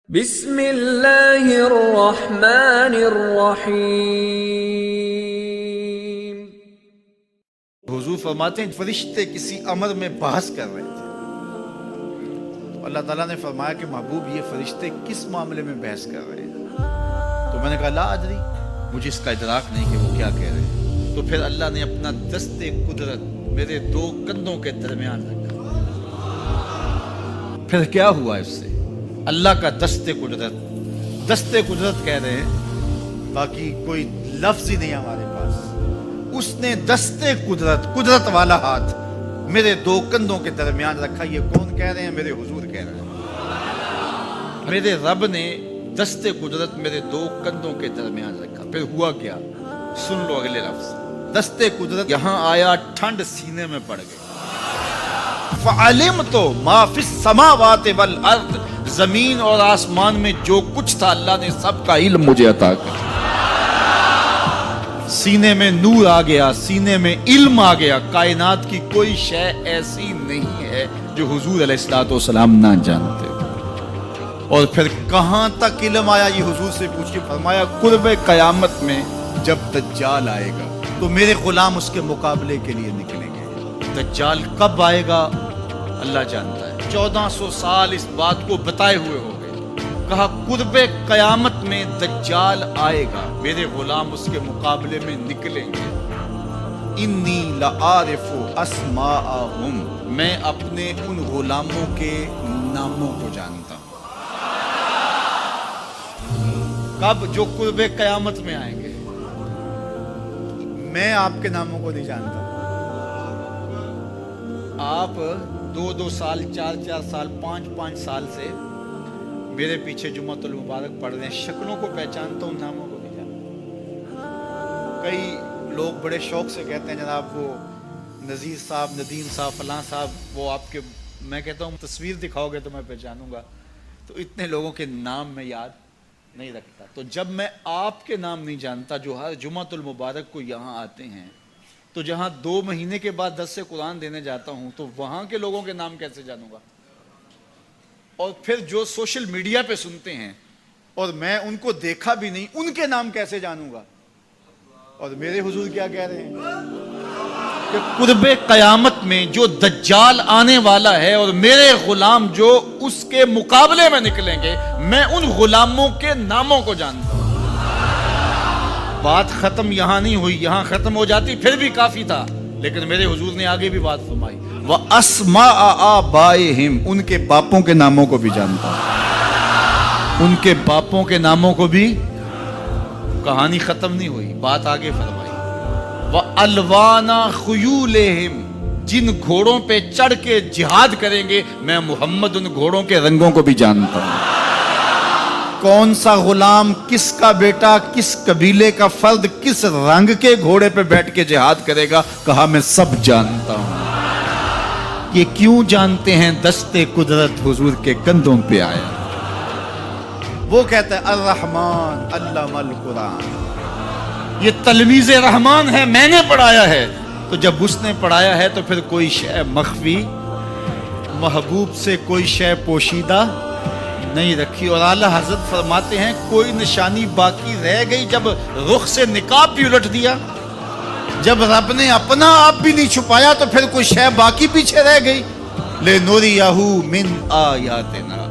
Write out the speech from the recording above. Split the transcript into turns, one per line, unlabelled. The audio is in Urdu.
بسم اللہ الرحمن الرحیم۔
حضور فرماتے ہیں فرشتے کسی امر میں بحث کر رہے تھے، تو اللہ تعالیٰ نے فرمایا کہ محبوب یہ فرشتے کس معاملے میں بحث کر رہے ہیں؟ تو میں نے کہا لا ادری، مجھے اس کا ادراک نہیں کہ وہ کیا کہہ رہے ہیں۔ تو پھر اللہ نے اپنا دست قدرت میرے دو کندھوں کے درمیان رکھا۔ پھر کیا ہوا اس سے؟ اللہ کا دست قدرت کہہ رہے ہیں، باقی کوئی لفظ ہی نہیں ہمارے پاس۔ اس نے دست قدرت والا ہاتھ میرے دو کندھوں کے درمیان رکھا۔ یہ کون کہہ رہے ہیں؟ میرے حضور کہہ رہے ہیں۔ میرے رب نے دست قدرت میرے دو کندھوں کے درمیان رکھا۔ پھر ہوا کیا؟ سن لو اگلے لفظ۔ دست قدرت یہاں آیا، ٹھنڈ سینے میں پڑ گئی۔ فعلمت ما فی السماوات والارض، زمین اور آسمان میں جو کچھ تھا اللہ نے سب کا علم مجھے عطا کیا۔ سینے میں نور آ گیا، سینے میں علم آ گیا۔ کائنات کی کوئی شے ایسی نہیں ہے جو حضور علیہ الصلوۃ والسلام نہ جانتے۔ اور پھر کہاں تک علم آیا یہ حضور سے پوچھیے۔ فرمایا قرب قیامت میں جب دجال آئے گا تو میرے غلام اس کے مقابلے کے لیے نکلیں گے۔ دجال کب آئے گا اللہ جانتا ہے۔ 1400 سال اس بات کو بتائے ہوئے ہو گئے۔ کہا قرب قیامت میں دجال آئے گا، میرے غلام اس کے مقابلے میں نکلیں گے۔ انی لعارف اسماءہم، میں اپنے ان غلاموں کے ناموں کو جانتا ہوں۔ کب؟ جو قرب قیامت میں آئیں گے۔ میں آپ کے ناموں کو نہیں جانتا۔ آپ 2 سال 4 سال 5 سال سے میرے پیچھے جمعۃ المبارک پڑھ رہے ہیں، شکلوں کو پہچانتا ہوں، ناموں کو نہیں جانتا۔ کئی لوگ بڑے شوق سے کہتے ہیں جناب وہ نذیر صاحب، ندیم صاحب، فلاں صاحب، وہ آپ کے، میں کہتا ہوں تصویر دکھاؤ گے تو میں پہچانوں گا۔ تو اتنے لوگوں کے نام میں یاد نہیں رکھتا۔ تو جب میں آپ کے نام نہیں جانتا جو ہر جمعۃ المبارک کو یہاں آتے ہیں، تو جہاں 2 مہینے کے بعد درس قرآن دینے جاتا ہوں تو وہاں کے لوگوں کے نام کیسے جانوں گا؟ اور پھر جو سوشل میڈیا پہ سنتے ہیں اور میں ان کو دیکھا بھی نہیں، ان کے نام کیسے جانوں گا؟ اور میرے حضور کیا کہہ رہے ہیں کہ قرب قیامت میں جو دجال آنے والا ہے اور میرے غلام جو اس کے مقابلے میں نکلیں گے، میں ان غلاموں کے ناموں کو جانتا ہوں۔ بات ختم یہاں نہیں ہوئی، یہاں ختم ہو جاتی پھر بھی کافی تھا، لیکن میرے حضور نے آگے بھی بات فرمائی۔ وَأَسْمَاءَ آبَائِهِمْ، ان کے باپوں کے ناموں کو بھی جانتا ہوں۔ ان کے باپوں کے ناموں کو بھی، کہانی ختم نہیں ہوئی، بات آگے فرمائی۔ وَأَلْوَانَ خُيُولِهِمْ، جن گھوڑوں پہ چڑھ کے جہاد کریں گے میں محمد ان گھوڑوں کے رنگوں کو بھی جانتا ہوں۔ کون سا غلام، کس کا بیٹا، کس قبیلے کا فرد کس رنگ کے گھوڑے پہ بیٹھ کے جہاد کرے گا، کہا میں سب جانتا ہوں۔ یہ کیوں جانتے ہیں؟ دست قدرت حضور کے کندھوں پہ آیا۔ وہ کہتا ہے الرحمن علم القرآن، یہ تلمیذ رحمان ہے، میں نے پڑھایا ہے۔ تو جب اس نے پڑھایا ہے تو پھر کوئی شے مخفی، محبوب سے کوئی شے پوشیدہ نہیں رکھی۔ اور اعلیٰ حضرت فرماتے ہیں کوئی نشانی باقی رہ گئی جب رخ سے نقاب بھی الٹ دیا، جب رب نے اپنا آپ بھی نہیں چھپایا تو پھر کوئی شے باقی پیچھے رہ گئی۔ لِنُرِيَهُ مِنْ آیَاتِنَا،